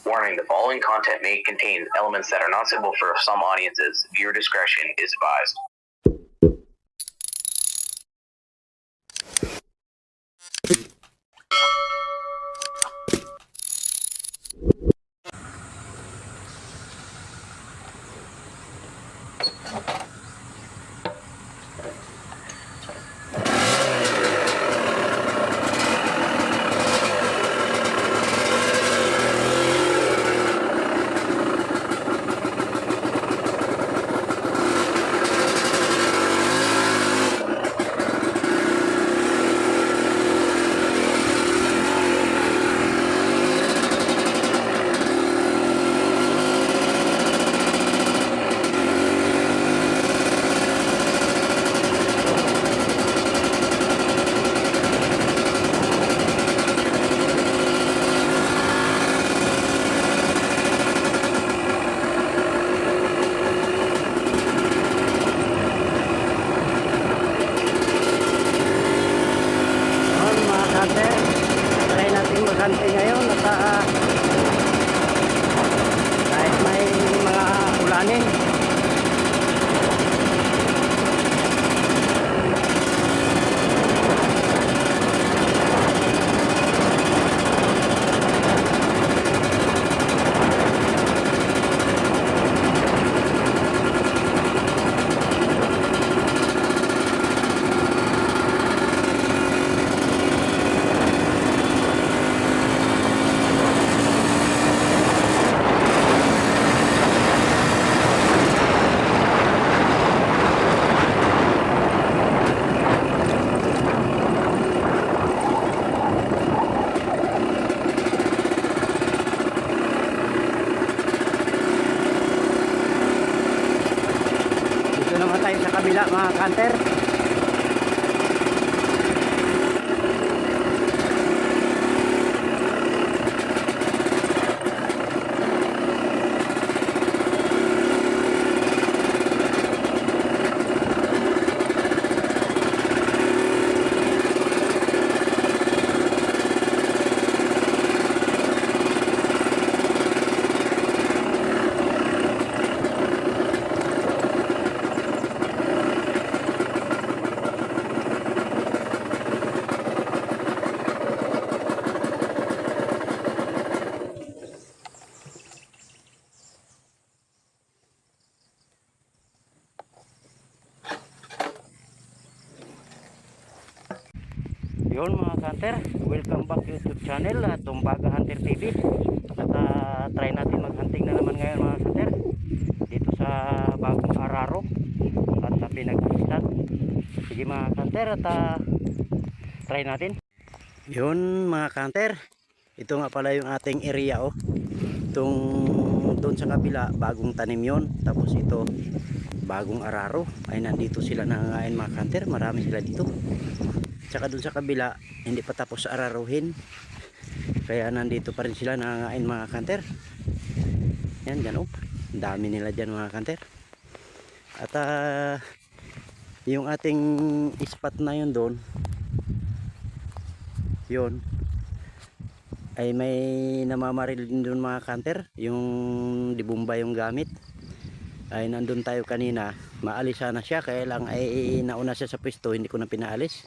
Warning, the following content may contain elements that are not suitable for some audiences. Viewer discretion is advised. Try natin maghantay ngayon at kahit may mga ulanin. Naman tayo sa kabila mga kanter. Yun mga kanter, welcome back to YouTube channel at Tumbaga Hunter TV. At try natin maghunting na naman ngayon mga kanter dito sa bagong Araro at sa Pinag-Isan. Sige mga kanter at try natin. Yun mga kanter, ito nga pala yung ating area oh. Itong doon sa kabila bagong tanim yon, tapos ito bagong Araro. Ay nandito sila nangangain mga kanter, marami sila dito. Tsaka dun sa kabila hindi pa tapos araruhin, kaya nandito pa rin sila nangangain mga kanter. Yan dyan oh, dami nila dyan mga kanter. At yung ating spot na yun doon, yun ay may namamaril din doon mga kanter. Yung dibumba yung gamit ay nandun tayo kanina, maalis sana siya, kaya lang ay nauna siya sa pwesto, hindi ko na pinaalis.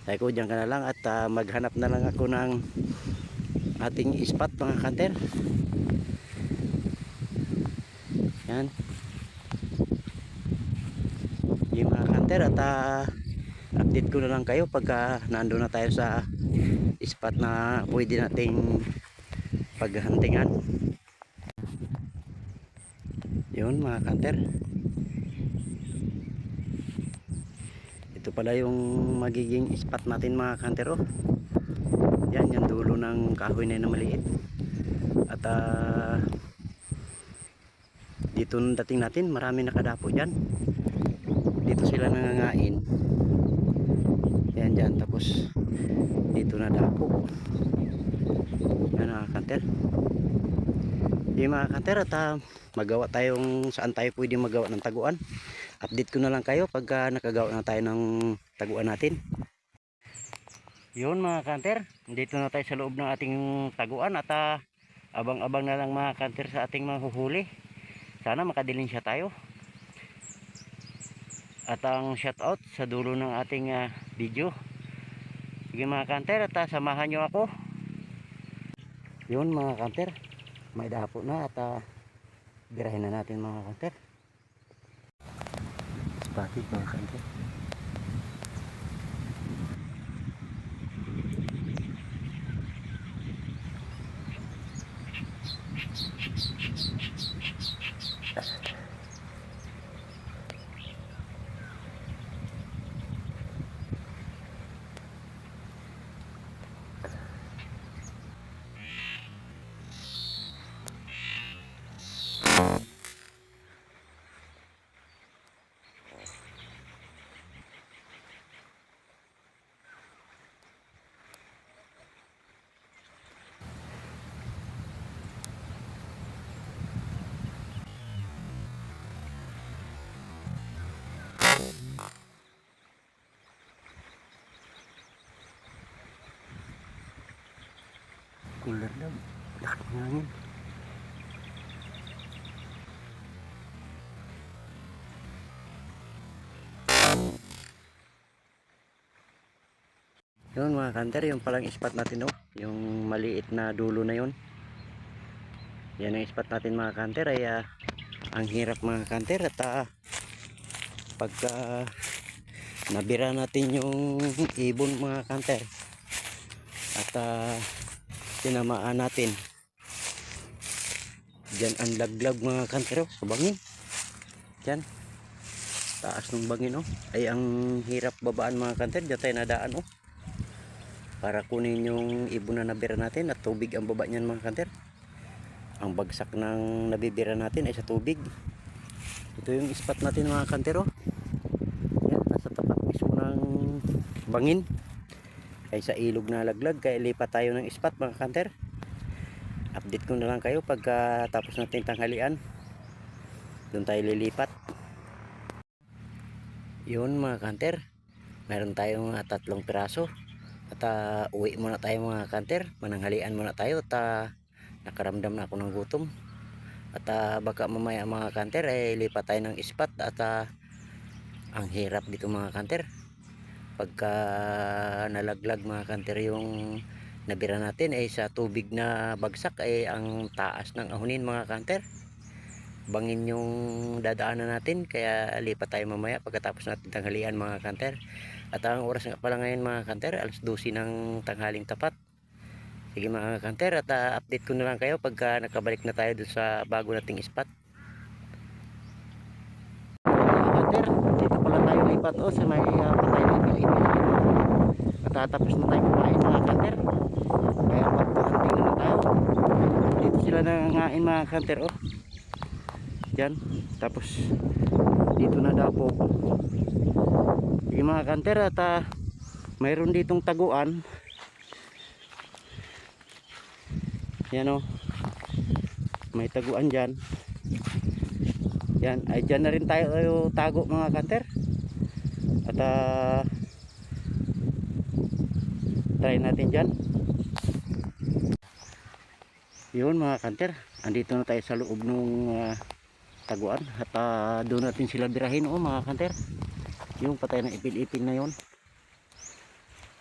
Sabi ko dyan ka na lang at maghanap na lang ako ng ating spot mga kanter. Yan yung mga kanter at update ko na lang kayo pagka nandun na tayo sa spot na pwede nating paghuntingan. Yun mga kanter, ito pala yung magiging spot natin mga kanter oh. Yan yung dulo ng kahoy na maliit. At dito nung dating natin marami nakadapo dyan. Dito sila nangangain. Yan dyan, tapos dito na dapo. Yan mga kanter. Yung mga kanter at magawa tayong saan tayo pwede magawa ng taguan. Update ko na lang kayo pagka nakagawa na tayo ng taguan natin. Yun mga kanter, dito na tayo sa loob ng ating taguan at abang-abang na lang mga kanter sa ating mga huhuli. Sana makadilim siya tayo. At ang shoutout sa dulo ng ating video. Sige mga kanter, at samahan nyo ako. Yun mga kanter, may dapo na at birahin na natin mga kanter. Spotted mga kanter. Cooler daw, lakas ng hangin. Yun mga kanter, yung palang spot natin yung maliit na dulo na yun. Yan ang spot natin mga kanter. Ay ang hirap mga kanter. At pagka nabira natin yung ibon mga kanter at tinamaan natin, dyan ang laglag mga kanter sa bangin. Dyan taas ng bangin ay ang hirap babaan mga kanter. Dyan tayo nadaan para kunin yung ibon na nabira natin, at tubig ang baba niyan mga kanter. Ang bagsak ng nabibira natin ay sa tubig. Ito yung spot natin mga kanter. Yan, nasa tapat mismo ng bangin ay sa ilog na laglag, kaya lipat tayo ng spot mga kanter. Update ko na lang kayo pagka tapos natin tanghalian, doon tayo lilipat. Yun mga kanter, meron tayong 3 piraso. At uwi muna tayo mga kanter, mananghalian muna tayo. At nakaramdam na ako ng gutom. At baka mamaya mga kanter ay lipat tayo ng spot. At ang hirap dito mga kanter, pagka nalaglag mga kanter yung nabira natin ay sa tubig na bagsak, ay ang taas ng ahunin mga kanter. Bangin yung dadaanan natin, kaya lipat tayo mamaya pagkatapos natin tanghalian mga kanter. At ang oras nga pala ngayon mga kanter, alas 12 ng tanghaling tapat. Sige mga kanter, at update ko na lang kayo pagka nakabalik na tayo dun sa bago nating spot. Mga kanter, dito pala tayo lipat sa may patay na ipil-ipil. At tapos na tayo kumain mga kanter, kaya pagkahanting na tayo. Dito sila nangangain mga kanter dyan, tapos dito na dapo. Sige mga kanter, at mayroon ditong taguan. Yan may taguan dyan. Yan, ay dyan na rin tayo tago mga kanter. At try natin dyan. Yun mga kanter, andito na tayo sa loob ng taguan. At doon natin sila birahin mga kanter, yung patay na ipil-ipil na yun.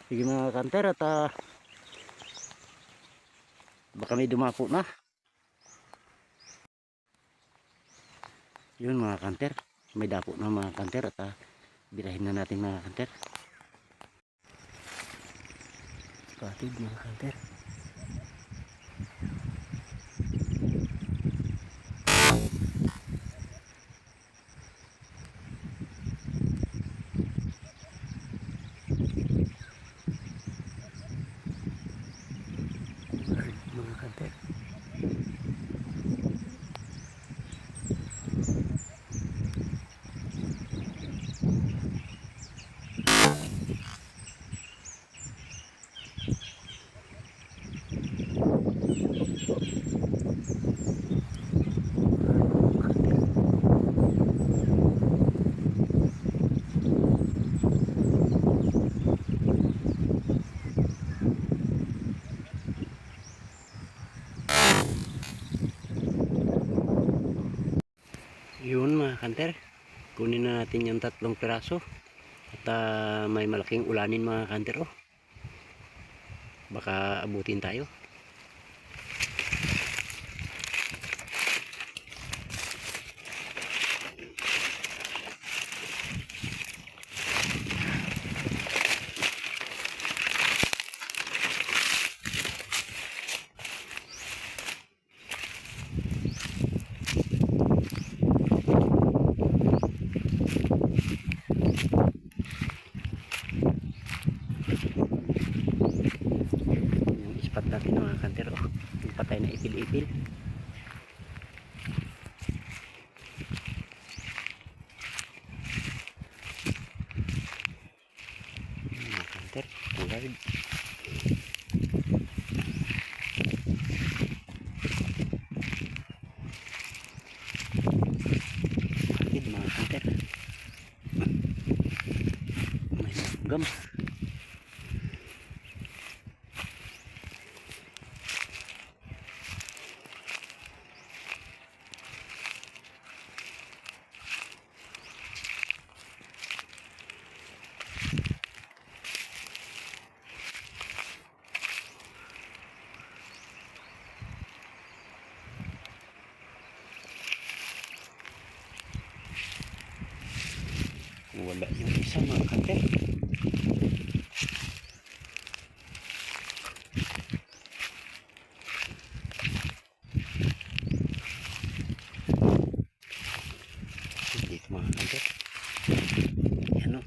Sige mga kanter, at baka may dumako na. Yun mga kanter, may dapo na mga kanter. At birahin na natin mga kanter. Spotted mga kanter. Mga kanter, Yun mga kanter, kunin na natin yung 3 piraso at may malaking ulanin mga kanter. Oh, baka abutin tayo. Yung ispat natin mga kanter. Oh, yung patay na ipil-ipil. Mga kanter, tulad. Bakit mga kanter? May gam. Wala yung isa mga kanter. Dito mga kanter. Yan o.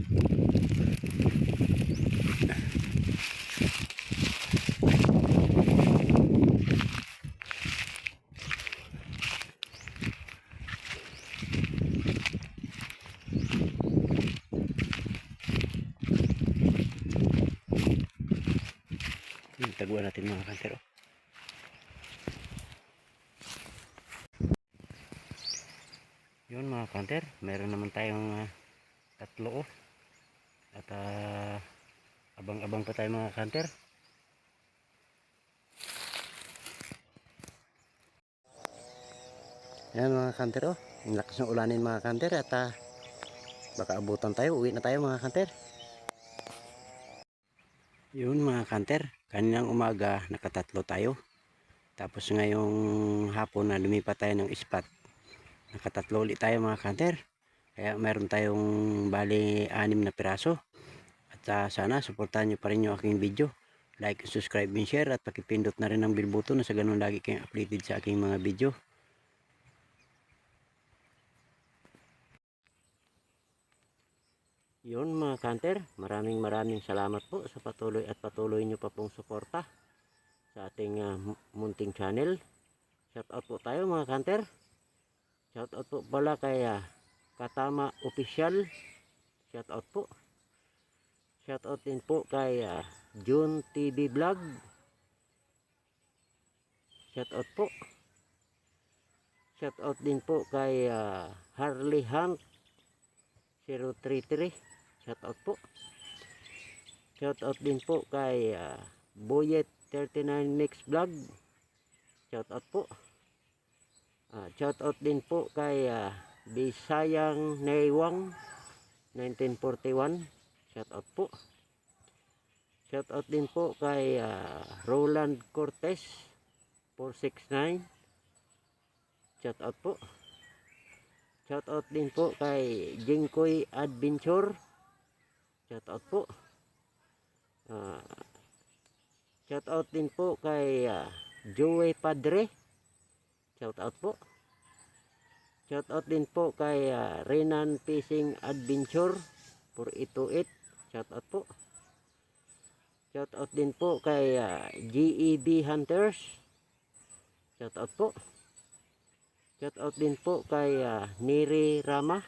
Taguan natin mga kanter. Oh. Yun mga kanter, meron naman tayong 3 oh. At abang-abang pa tayo mga kanter. Yan mga kanter oh, ang lakas ng ulanin mga kanter at baka abutan tayo, uwi na tayo mga kanter. Yun mga kanter, kaninang umaga nakatatlo tayo. Tapos ngayong hapon na lumipat tayo ng ispat, nakatatlo ulit tayo mga kanter. Kaya meron tayong bali 6 na piraso. At sana suportahan nyo pa rin yung aking video. Like, subscribe, and share. At pakipindot na rin ang bell button na sa ganun lagi kayong updated sa aking mga video. Yun mga kanter, maraming salamat po sa patuloy nyo pa pong suporta sa ating munting channel. Shout out po tayo mga kanter. Shout out po pala kay Katama Official. Shout out po. Shout out din po kay June TV Vlog. Shout out po. Shout out din po kay Harley Hunt 033. Shout out po. Shout out din po kay Boyet 39 Mix Vlog. Shout out po. Shout out din po kay Bisayang Neiwang 1941. Shout out po. Shout out din po kay Roland Cortez 469. Shout out po. Shout out din po kay Jingkoy Adventure. Shout out po. Shout out din po kay Joey Padre. Shout out po. Shout out din po kay Renan Fishing Adventure 4828. Shout out po. Shout out din po kay GEB Hunters. Shout out po. Shout out din po kay Neri Rama.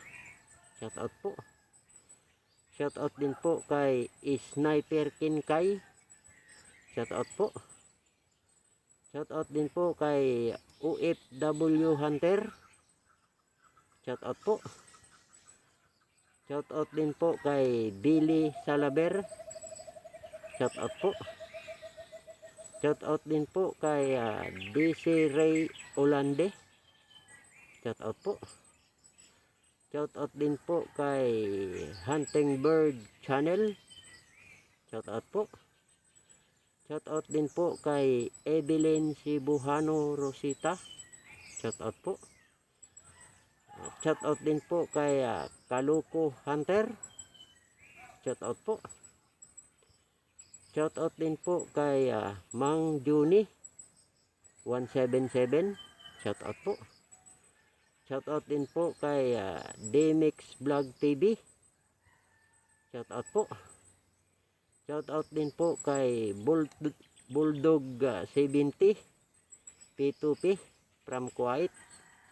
Shout out po. Shout out din po kay Sniper Kinkay. Shout out po. Shout out din po kay OFW Hunter. Shout out po. Shout out din po kay Billy Salaber. Shout out po. Shout out din po kay DC Ray Olande. Shout out po. Shout out din po kay Hunting Bird Channel. Shout out po. Shout out din po kay Evelyn Sibuhano Rosita. Shout out po. Shout out din po kay Kaluko Hunter. Shout out po. Shout out din po kay Mang Juni 177. Shout out po. Shout out din po kay Demix Vlog TV. Shout out po. Shout out din po kay Bulldog 70 P2P from Kuwait.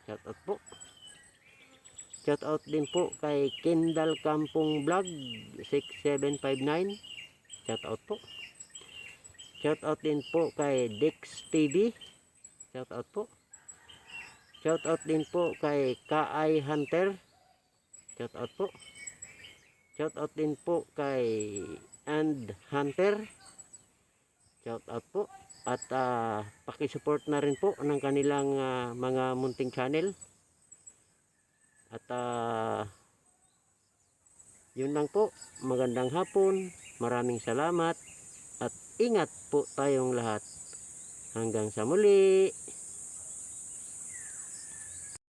Shout out po. Shout out din po kay Kendall Kampong Vlog 6759. Shout out po. Shout out din po kay Dex TV. Shout out po. Shout out din po kay Kaay Hunter. Shout out po. Shout out din po kay And Hunter. Shout out po. At paki-support na rin po ng kanilang mga munting channel. At yun lang po. Magandang hapon. Maraming salamat. At ingat po tayong lahat. Hanggang sa muli.